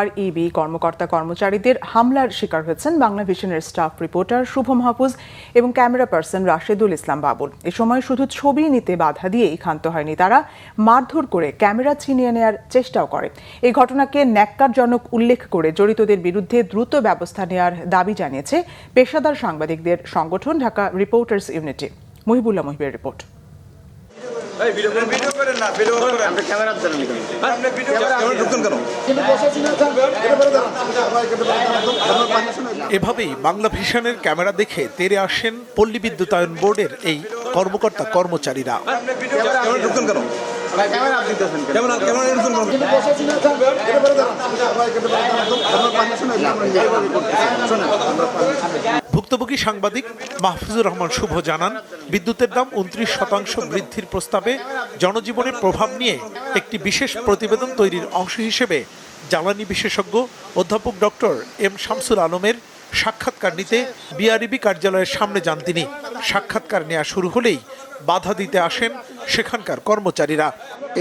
REB কর্মকর্তা কর্মচারীদের হামলার শিকার হয়েছেন বাংলাভিশনের স্টাফ রিপোর্টার শুভ মাহফুজ এবং ক্যামেরা পার্সন রাশেদুল ইসলাম বাবুল। এ সময় শুধু ছবি নিতে বাধা দিয়েই ক্ষান্ত হয়নি তারা, মারধর করে ক্যামেরা ছিনিয়ে নেওয়ার চেষ্টাও করে। এই ঘটনাকে ন্যাক্কারজনক উল্লেখ করে জড়িতদের বিরুদ্ধে দ্রুত ব্যবস্থা নেওয়ার দাবি জানিয়েছে পেশাদার সাংবাদিকদের সংগঠন ঢাকা রিপোর্টার্স ইউনিটি। মহিবুল্লাহ মহিবের রিপোর্ট। এভাবেই বাংলাভিশনের ক্যামেরা দেখে তেড়ে আসেন পল্লী বিদ্যুতায়ন বোর্ডের এই কর্মকর্তা কর্মচারীরা। ভুক্তভোগী সাংবাদিক মাহফুজুর রহমান শুভ জানান, বিদ্যুতের দাম 29% বৃদ্ধির প্রস্তাবে জনজীবনের প্রভাব নিয়ে একটি বিশেষ প্রতিবেদন তৈরির অংশ হিসেবে জ্বালানি বিশেষজ্ঞ অধ্যাপক ডক্টর M শামসুল আলমের সাক্ষাৎকার নিতে BREB কার্যালয়ের সামনে যান তিনি। সাক্ষাৎকার নেওয়া শুরু হলেই বাধা দিতে আসেন সেখানকার কর্মচারীরা।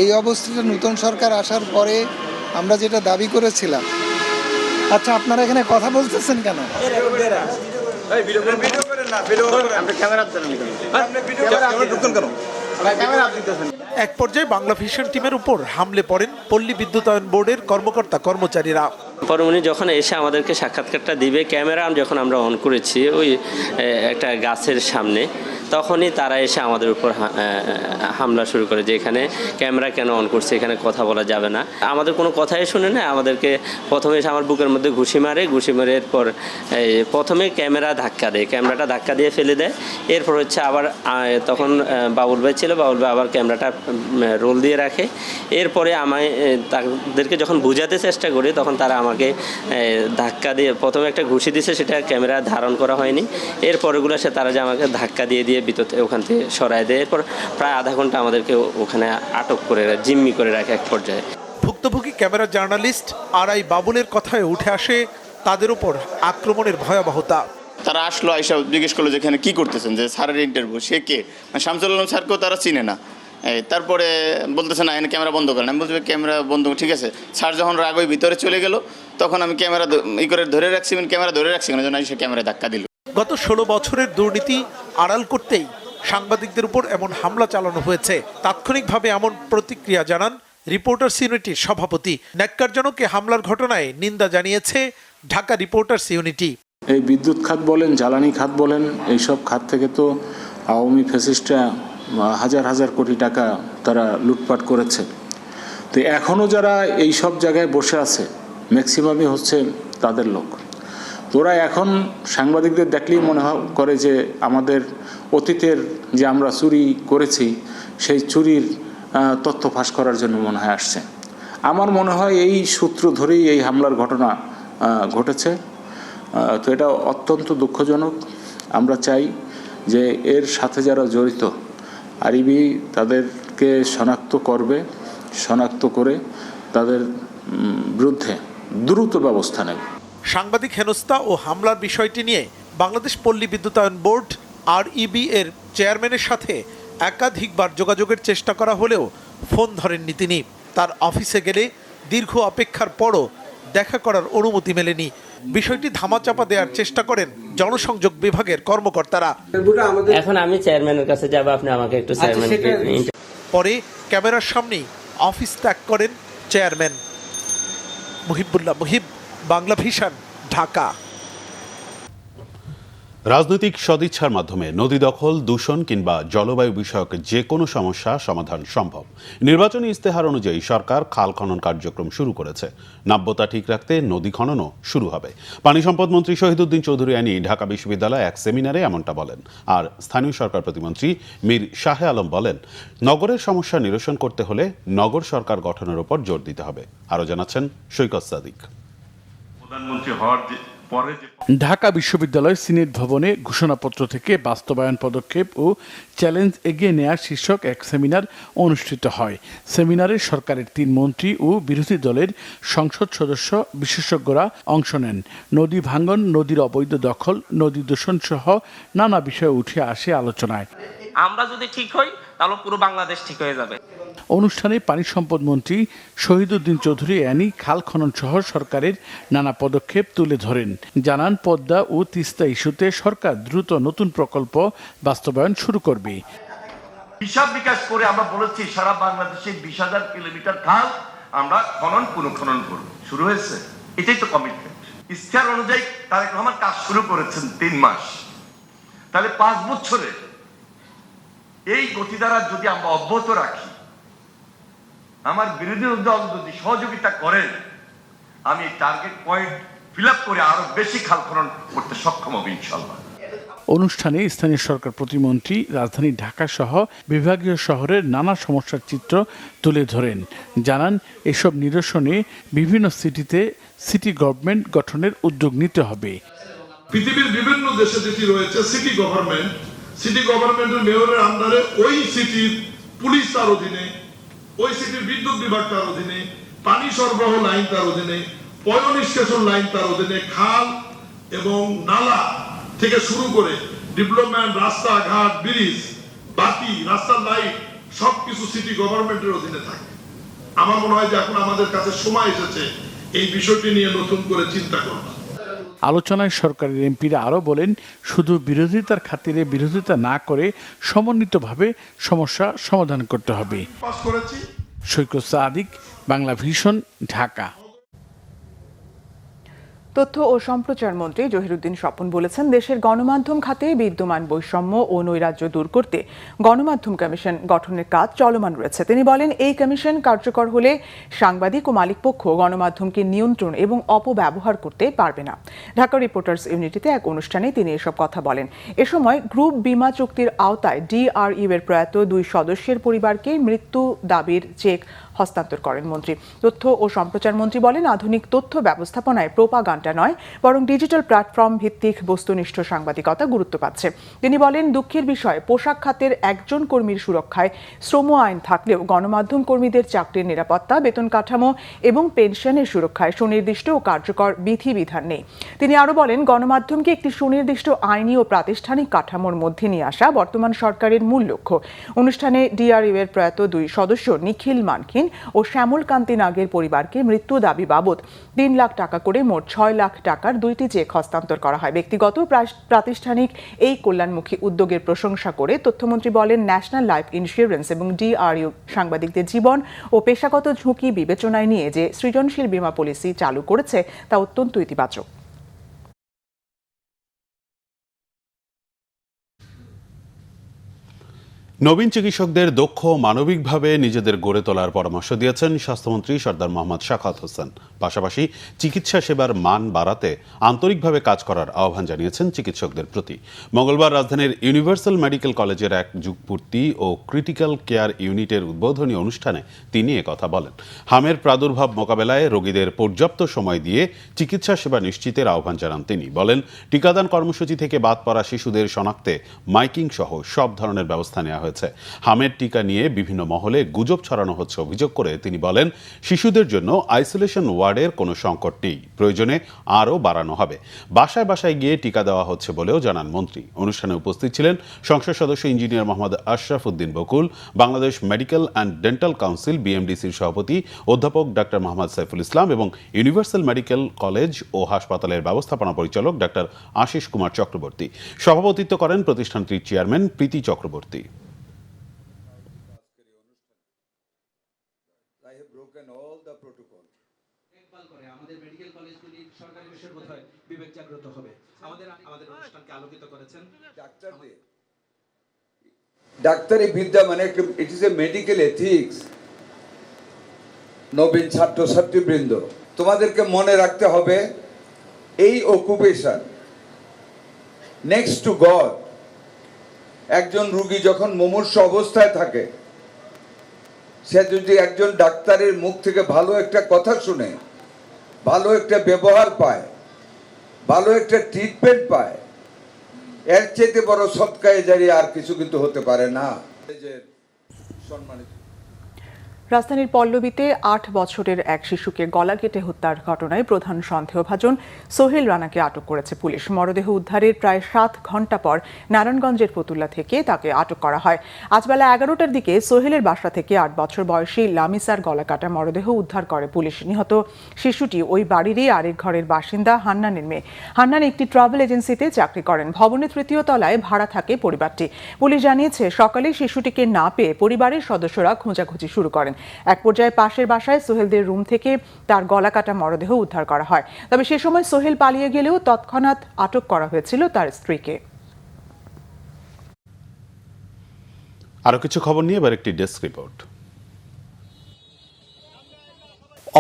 এই অবস্থাটা নতুন সরকার আসার পরে আমরা যেটা দাবি করেছিলাম, আচ্ছা আপনারা এখানে কথা বলতেছেন কেন? এক পর্যায়ে বাংলাভিশন টিমের উপর হামলে পড়েন পল্লী বিদ্যুতায়ন বোর্ডের কর্মকর্তা কর্মচারীরা। পরে উনি যখন এসে আমাদেরকে সাক্ষাৎকারটা দিবে, ক্যামেরা যখন আমরা অন করেছি ওই একটা গাছের সামনে, তখনই তারা এসে আমাদের উপর হামলা শুরু করে যে এখানে ক্যামেরা কেন অন করছে, এখানে কথা বলা যাবে না। আমাদের কোনো কথাই শুনে না, আমাদেরকে প্রথমে এসে আমার বুকের মধ্যে ঘুষি মারে এরপর প্রথমে ক্যামেরাটা ধাক্কা দিয়ে ফেলে দেয়। এরপর হচ্ছে আবার তখন বাবুল ভাই ছিল, বাবুল ভাই আবার ক্যামেরাটা রোল দিয়ে রাখে। এরপরে তাদেরকে যখন বোঝাতে চেষ্টা করি তখন তারা আমাকে ধাক্কা দিয়ে প্রথমে একটা ঘুষি দিছে, সেটা ক্যামেরা ধারণ করা হয়নি। এরপরগুলো তারা যে আমাকে ধাক্কা দিয়ে ভিতরে ওখান থেকে সরায় দেয়। এরপর প্রায় আধা ঘন্টা আমাদেরকে ওখানে আটক করে জিম্মি করে রাখে এক পর্যায়ে। ভুক্তভোগী ক্যামেরা জার্নালিস্ট আরআই বাবুলের কথায় উঠে আসে তাদের উপর আক্রমণের ভয়াবহতা। তারা আসলো, আইসা জিজ্ঞেস করলো যেখানে কি করতেছেন, যে স্যারের ইন্টারভিউ, সে কে, শামসুল আলম স্যারকেও তারা চিনে না। তারপরে বলতেছে না, এখানে ক্যামেরা বন্ধ করেন। আমি বলছি ক্যামেরা বন্ধ, ঠিক আছে। স্যার যখন রাগ হয়ে ভিতরে চলে গেল তখন আমি ক্যামেরা ধরে রাখছি, ক্যামেরা ধরে রাখছি কেন, সে ক্যামেরা ধাক্কা দিল। গত 16 বছরের দুর্নীতি আড়াল করতেই সাংবাদিকদের উপর এমন হামলা চালানো হয়েছে। তাৎক্ষণিকভাবে এমন প্রতিক্রিয়া জানান রিপোর্টার্স ইউনিটির সভাপতি। ন্যাক্কারজনক এ হামলার ঘটনায় নিন্দা জানিয়েছে ঢাকা রিপোর্টার্স ইউনিটি। এই বিদ্যুৎ খাত বলেন, জ্বালানি খাত বলেন, এইসব খাত থেকে তো আওয়ামী ফ্যাসিস্টরা হাজার হাজার কোটি টাকা তারা লুটপাট করেছে। তো এখনও যারা এই সব জায়গায় বসে আছে ম্যাক্সিমামই হচ্ছে তাদের লোক। তোরা এখন সাংবাদিকদের দেখলেই মনে করে যে আমাদের অতীতের যে আমরা চুরি করেছি সেই চুরির তথ্য ফাঁস করার জন্য মনে হয় আসছে। আমার মনে হয় এই সূত্র ধরেই এই হামলার ঘটনা ঘটেছে। তো এটা অত্যন্ত দুঃখজনক। আমরা চাই যে এর সাথে যারা জড়িত আরইবি তাদেরকে শনাক্ত করে তাদের বিরুদ্ধে দ্রুত ব্যবস্থা নেবে। সাংবাদিক হেনস্থা ও হামলার বিষয়টি নিয়ে বাংলাদেশ পল্লী বিদ্যুতায়ন বোর্ড আরইবি এর চেয়ারম্যানের সাথে একাধিকবার যোগাযোগের চেষ্টা করা হলেও ফোন ধরেননি তিনি। তার অফিসে গেলে দীর্ঘ অপেক্ষার পরও দেখা করার অনুমতি মেলেনি। বিষয়টি ধামাচাপা দেওয়ার চেষ্টা করেন জনসংযোগ বিভাগের কর্মকর্তারা। এখন আমি চেয়ারম্যানের কাছে যাব, আপনি আমাকে একটু চেয়ারম্যানকে। পরে ক্যামেরার সামনেই অফিস ত্যাগ করেন চেয়ারম্যান। মুহিবুল্লাহ মুহিব, বাংলা ভিশন, ঢাকা। রাজনৈতিক সদিচ্ছার মাধ্যমে নদী দখল, দূষণ কিংবা জলবায়ু বিষয়ক যে কোনো সমস্যা সমাধান সম্ভব। নির্বাচনী ইস্তেহার অনুযায়ী সরকার খাল খনন কার্যক্রম শুরু করেছে। নাব্যতা ঠিক রাখতে নদী খননও শুরু হবে। পানি সম্পদ মন্ত্রী শহীদুদ্দিন চৌধুরী আনি ঢাকা বিশ্ববিদ্যালয়ে এক সেমিনারে এমনটা বলেন। আর স্থানীয় সরকার প্রতিমন্ত্রী মীর শাহে আলম বলেন, নগরের সমস্যা নিরসন করতে হলে নগর সরকার গঠনের উপর জোর দিতে হবে। আরও জানাচ্ছেন সৈকত সাদিক। প্রধানমন্ত্রী হওয়ার ঢাকা বিশ্ববিদ্যালয় সিনেট ভবনে ঘোষণাপত্র থেকে বাস্তবায়ন পদক্ষেপ ও চ্যালেঞ্জ এগিয়ে নেওয়ার শীর্ষক এক সেমিনার অনুষ্ঠিত হয়। সেমিনারে সরকারের 3 মন্ত্রী ও বিরোধী দলের সংসদ সদস্য বিশেষজ্ঞরা অংশ নেন। নদী ভাঙ্গন, নদীর অবৈধ দখল, নদী দূষণ সহ নানা বিষয় উঠে আসে আলোচনায়। আমরা যদি ঠিক হই তাহলে পুরো বাংলাদেশ ঠিক হয়ে যাবে। অনুষ্ঠানে পানি সম্পদ মন্ত্রী শহীদুদ্দিন চৌধুরী আনি খাল খনন সহ সরকারের নানা পদক্ষেপ তুলে ধরেন। জানান, পদ্মা ও তিস্তা ইস্যুতে সরকার দ্রুত নতুন প্রকল্প বাস্তবায়ন শুরু করবে। হিসাব বিকাশ করে আমরা বলেছি সারা বাংলাদেশে 20,000 কিলোমিটার খাল আমরা পুনঃখনন করব। শুরু হয়েছে, এটাই তো কমিটমেন্ট। ইস্তেহার অনুযায়ী তারেক রহমান কাজ শুরু করেছেন 3 মাস, তাহলে 5 বছরে এই গতিধারা যদি আমরা অব্যাহত রাখি, আমার বিরোধী দল যদি সহযোগিতা করেন, আমি টার্গেট পয়েন্ট ফিল আপ করে আরো বেশি খাল খনন করতে সক্ষম হব ইনশাআল্লাহ। অনুষ্ঠানে স্থানীয় সরকার প্রতিমন্ত্রী রাজধানী ঢাকা সহ বিভাগীয় শহরের নানা সমস্যার চিত্র তুলে ধরেন। জানান, এসব নিরসনে বিভিন্ন সিটিতে সিটি গভর্নমেন্ট গঠনের উদ্যোগ নিতে হবে। পৃথিবীর বিভিন্ন দেশে যেটি রয়েছে সিটি গভর্নমেন্টের মেয়রের আন্ডারে ওই সিটির পুলিশ তার অধীনে, ওই সিটির বিদ্যুৎ বিভাগ তার অধীনে, পানি সরবরাহ লাইন তার অধীনে, পয়ঃনিষ্কাশন লাইন তার অধীনে, খাল এবং নালা থেকে শুরু করে ডেভেলপমেন্ট, রাস্তাঘাট, ব্রিজ, বাতি, রাস্তার লাইট সবকিছু সিটি গভর্নমেন্টের অধীনে থাকে। আমার মনে হয় যে এখন আমাদের কাছে সময় এসেছে এই বিষয়টি নিয়ে নতুন করে চিন্তা করা। আলোচনায় সরকারের এমপিরা আরও বলেন, শুধু বিরোধিতার খাতিরে বিরোধিতা না করে সমন্বিতভাবে সমস্যা সমাধান করতে হবে। সৈকত সাদিক, বাংলা ভিশন, ঢাকা। তথ্য ও সম্প্রচার মন্ত্রী জহিরুদ্দিন স্বপন বলেছেন, দেশের গণমাধ্যম খাতে বিদ্যমান বৈষম্য ও নৈরাজ্য দূর করতে গণমাধ্যম কমিশন গঠনের কাজ চলমান রয়েছে। তিনি বলেন, এই কমিশন কার্যকর হলে সাংবাদিক ও মালিকপক্ষ গণমাধ্যমকে নিয়ন্ত্রণ এবং অপব্যবহার করতে পারবে না। ঢাকা রিপোর্টার্স ইউনিটিতে এক অনুষ্ঠানে তিনি এসব কথা বলেন। এ সময় গ্রুপ বীমা চুক্তির আওতায় ডিআরইউ এর প্রয়াত 2 সদস্যের পরিবারকে মৃত্যু দাবির চেক হস্তান্তর করেন মন্ত্রী। তথ্য ও সম্প্রচার মন্ত্রী বলেন, আধুনিক তথ্য ব্যবস্থাপনায় প্রোপাগান্ডা নয়, বরং ডিজিটাল প্ল্যাটফর্ম ভিত্তিক বস্তুনিষ্ঠ সাংবাদিকতা গুরুত্ব পাচ্ছে। তিনি বলেন, দুঃখের বিষয়, পোশাক খাতের একজন কর্মীর সুরক্ষায় শ্রম আইন থাকলেও গণমাধ্যম কর্মীদের চাকরির নিরাপত্তা, বেতন কাঠামো এবং পেনশনের সুরক্ষায় সুনির্দিষ্ট ও কার্যকর বিধিবিধান নেই। তিনি আরও বলেন, গণমাধ্যমকে একটি সুনির্দিষ্ট আইনি ও প্রাতিষ্ঠানিক কাঠামোর মধ্যে নিয়ে আসা বর্তমান সরকারের মূল লক্ষ্য। অনুষ্ঠানে ডিআরইউ এর প্রয়াত 2 সদস্য নিখিল মানকিন ও শ্যামল কান্তি নাগের পরিবারকে মৃত্যু দাবি বাবদ 3 লাখ টাকা করে মোট 6 লাখ টাকার 2টি চেক হস্তান্তর করা হয়। ব্যক্তিগত প্রাতিষ্ঠানিক এই কল্যাণমুখী উদ্যোগের প্রশংসা করে তথ্যমন্ত্রী বলেন, ন্যাশনাল লাইফ ইন্স্যুরেন্স এবং ডিআরইউ সাংবাদিকদের জীবন ও পেশাগত ঝুঁকি বিবেচনায় নিয়ে যে সৃজনশীল বীমা পলিসি চালু করেছে তা অত্যন্ত ইতিবাচক। নবীন চিকিৎসকদের দক্ষ মানবিকভাবে নিজেদের গড়ে তোলার পরামর্শ দিয়েছেন স্বাস্থ্যমন্ত্রী সরদার মোহাম্মদ শাখাওয়াত হোসেন। পাশাপাশি চিকিৎসা সেবার মান বাড়াতে আন্তরিকভাবে কাজ করার আহ্বান জানিয়েছেন চিকিৎসকদের প্রতি। মঙ্গলবার রাজধানীর ইউনিভার্সাল মেডিকেল কলেজের এক যুগপূর্তি ও ক্রিটিক্যাল কেয়ার ইউনিটের উদ্বোধনী অনুষ্ঠানে তিনি একথা বলেন। হামের প্রাদুর্ভাব মোকাবেলায় রোগীদের পর্যাপ্ত সময় দিয়ে চিকিৎসা সেবা নিশ্চিতের আহ্বান জানান তিনি। বলেন, টিকাদান কর্মসূচি থেকে বাদ পড়া শিশুদের শনাক্তে মাইকিং সহ সব ধরনের ব্যবস্থা নেওয়া হয়েছে। হামের টিকা নিয়ে বিভিন্ন মহলে গুজব ছড়ানো হচ্ছে অভিযোগ করে তিনি বলেন, শিশুদের জন্য আইসোলেশন ওয়ার্ডের কোনো সংকট নেই, প্রয়োজনে আরও বাড়ানো হবে। বাসায় বাসায় গিয়ে টিকা দেওয়া হচ্ছে বলেও জানান মন্ত্রী। অনুষ্ঠানে উপস্থিত ছিলেন সংসদ সদস্য engineer Mohammad Ashraf Uddin Bakul, Bangladesh medical and dental council বিএমডিসির সভাপতি অধ্যাপক ডাক্তার মোহাম্মদ সাইফুল ইসলাম এবং ইউনিভার্সাল মেডিকেল কলেজ ও হাসপাতালের ব্যবস্থাপনা পরিচালক ডাক্তার আশিস কুমার চক্রবর্তী। সভাপতিত্ব করেন প্রতিষ্ঠানটির চেয়ারম্যান প্রীতি চক্রবর্তী। ডাক্তারি বিদ্যা মানে it is a medical ethics. নবীন ছাত্রছাত্রীবৃন্দ, তোমাদেরকে মনে রাখতে হবে, এই অকুপেশন নেক্সট টু গড। একজন রোগী যখন মুমূর্ষু অবস্থায় থাকে, সে যদি একজন ডাক্তারের মুখ থেকে ভালো একটা কথা শুনে, ভালো একটা ব্যবহার পায়, ভালো একটা ট্রিটমেন্ট পায়, এর চেয়ে বড় সৎকায়ে জারিয়া আর কিছু কিন্তু হতে পারে না। রাজধানীর পল্লবীতে 8 বছরের এক শিশুকে গলা কেটে হত্যার ঘটনায় প্রধান সন্দেহভাজন সোহেল রানাকে আটক করেছে পুলিশ। মরদেহ উদ্ধারের প্রায় 7 ঘণ্টা পর নারায়ণগঞ্জের ফতুল্লা থেকে তাকে আটক করা হয়। আজ বেলা 11টার দিকে সোহেলের বাসা থেকে 8 বছর বয়সী লামিসার গলা কাটা মরদেহ উদ্ধার করে পুলিশ। নিহত শিশুটি ওই বাড়িরই আরেক ঘরের বাসিন্দা হান্নানের মেয়ে। হান্নান একটি ট্রাভেল এজেন্সিতে চাকরি করেন। ভবনের 3য় তলায় ভাড়া থাকে পরিবারটি। পুলিশ জানিয়েছে, সকালে শিশুটিকে না পেয়ে পরিবারের সদস্যরা খোঁজাখুঁজি শুরু করেন। এক পর্যায়ে পাশের বাসায় সোহেলদের রুম থেকে তার গলা কাটা মরদেহ উদ্ধার করা হয়। তবে সে সময় সোহেল পালিয়ে গেলেও তৎক্ষণাৎ আটক করা হয়েছিল তার স্ত্রীকে। আরো কিছু খবর নিয়ে এবার একটি ডেস্ক রিপোর্ট।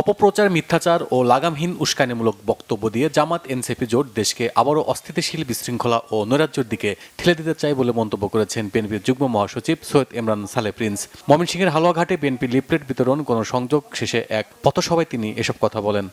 অপপ্রচার, মিথ্যাচার ও লাগামহীন উস্কানিমূলক বক্তব্য দিয়ে জামাত এনসিপি জোট দেশকে আবারও অস্থিতিশীল, বিশৃঙ্খলা ও নৈরাজ্যের দিকে ঠেলে দিতে চায় বলে মন্তব্য করেছেন বিএনপির যুগ্ম মহাসচিব সৈয়দ ইমরান সালে প্রিন্স। ময়মনসিংহের হালুয়াঘাটে বিএনপি লিফলেট বিতরণ গণসংযোগ শেষে এক পথসভায় তিনি এসব কথা বলেন।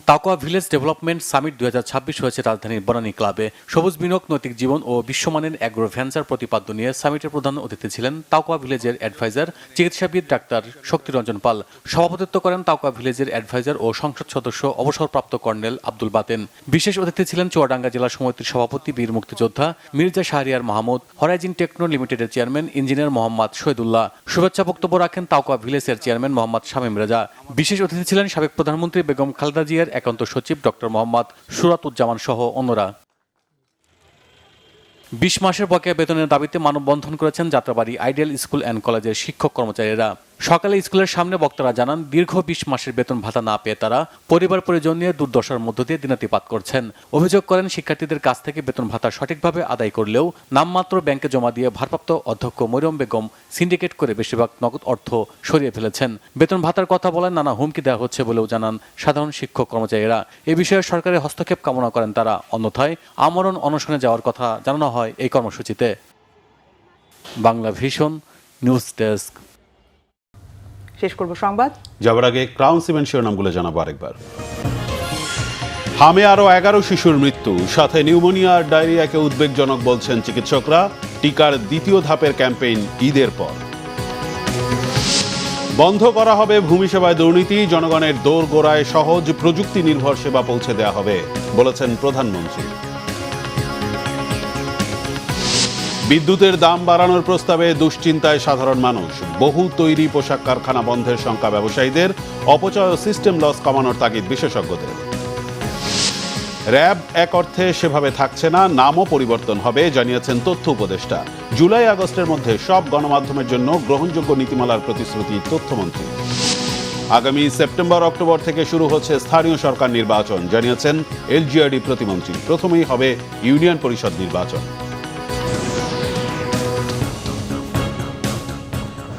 তাকওয়া ভিলেজ ডেভেলপমেন্ট সামিট 2026 হয়েছে রাজধানীর বনানী ক্লাবে। সবুজ বিনিয়োগ, নৈতিক জীবন ও বিশ্বমানের অ্যাগ্রো ভেঞ্চার প্রতিপাদ্য নিয়ে সামিটের প্রধান অতিথি ছিলেন তাকওয়া ভিলেজের অ্যাডভাইজার চিকিৎসাবিদ ডাক্তার শক্তিরঞ্জন পাল। সভাপতিত্ব করেন তাকওয়া ভিলেজের অ্যাডভাইজার ও সংসদ সদস্য অবসরপ্রাপ্ত কর্নেল আব্দুল বাতেন। বিশেষ অতিথি ছিলেন চুয়াডাঙ্গা জেলা সমিতির সভাপতি বীর মুক্তিযোদ্ধা মির্জা শাহরিয়ার মাহমুদ, হরাইজিন টেকনো লিমিটেডের চেয়ারম্যান ইঞ্জিনিয়ার মোহাম্মদ শহীদুল্লাহ। শুভেচ্ছা বক্তব্য রাখেন তাকওয়া ভিলেজের চেয়ারম্যান মোহাম্মদ শামীম রেজা। বিশেষ অতিথি ছিলেন সাবেক প্রধানমন্ত্রী বেগম খালেদা জিয়ার একান্ত সচিব ডক্টর মোহাম্মদ সুরাতুজ্জামান সহ অন্যরা। 20 মাসের বকেয়া বেতনের দাবিতে মানববন্ধন করেছেন যাত্রাবাড়ি আইডিয়াল স্কুল অ্যান্ড কলেজের শিক্ষক কর্মচারীরা। সকালে স্কুলের সামনে বক্তারা জানান দীর্ঘ 20 মাসের বেতন ভাতা না পেয়ে তারা পরিবার পরিজন নিয়ে দুর্দশার মধ্য দিয়ে দিনাতিপাত করছেন। অভিযোগ করেন শিক্ষার্থীদের কাছ থেকে বেতন ভাতা সঠিকভাবে আদায় করলেও নামমাত্র ব্যাংকে জমা দিয়ে ভারপ্রাপ্ত অধ্যক্ষ মরিয়ম বেগম সিন্ডিকেট করে বেশিরভাগ নগদ অর্থ সরিয়ে ফেলেছেন। বেতন ভাতার কথা বলেন নানা হুমকি দেওয়া হচ্ছে বলেও জানান সাধারণ শিক্ষক কর্মচারীরা। এ বিষয়ে সরকারের হস্তক্ষেপ কামনা করেন তারা। অন্যথায় আমরণ অনশনে যাওয়ার কথা জানানো হয় এই কর্মসূচিতে। Bangla vision news desk. শেষ করব সংবাদ, যাবার আগে ক্রাউন সিমেন্ট শিরোনামগুলো জানাবো আরেকবার। হামে আরো 11 শিশুর মৃত্যু, সাথে নিউমোনিয়া আর ডায়রিয়াকে উদ্বেগজনক বলছেন চিকিৎসকরা। টিকার দ্বিতীয় ধাপের ক্যাম্পেইন ঈদের পর। বন্ধ করা হবে ভূমি সেবায় দুর্নীতি, জনগণের দোরগোড়ায় সহজ প্রযুক্তি নির্ভর সেবা পৌঁছে দেওয়া হবে বলেছেন প্রধানমন্ত্রী। বিদ্যুতের দাম বাড়ানোর প্রস্তাবে দুশ্চিন্তায় সাধারণ মানুষ। বহু তৈরি পোশাক কারখানা বন্ধের শঙ্কা ব্যবসায়ীদের। অপচয় ও সিস্টেম লস কমানোর তাগিদ বিশেষজ্ঞদের। র্যাব এক অর্থে সেভাবে থাকছে না, নামও পরিবর্তন হবে জানিয়েছেন তথ্য উপদেষ্টা। জুলাই আগস্টের মধ্যে সব গণমাধ্যমের জন্য গ্রহণযোগ্য নীতিমালার প্রতিশ্রুতি তথ্যমন্ত্রী। আগামী সেপ্টেম্বর অক্টোবর থেকে শুরু হচ্ছে স্থানীয় সরকার নির্বাচন জানিয়েছেন এলজিআরডি প্রতিমন্ত্রী। প্রথমেই হবে ইউনিয়ন পরিষদ নির্বাচন।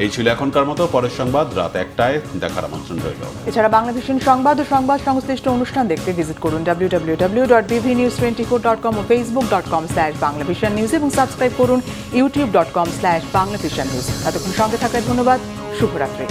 এই ছিল এখনকার মতো। পরের সংবাদ রাত 1টায় দেখার আমন্ত্রণ রইল। এছাড়া বাংলা ভিশন সংবাদ ও সংবাদ সংশ্লিষ্ট অনুষ্ঠান দেখতে ভিজিট করুন www.bvnews24.com ও facebook.com/banglavisionnews এবং সাবস্ক্রাইব করুন youtube.com/banglavisionnews। এতক্ষণ সঙ্গে থাকার ধন্যবাদ। শুভরাত্রি।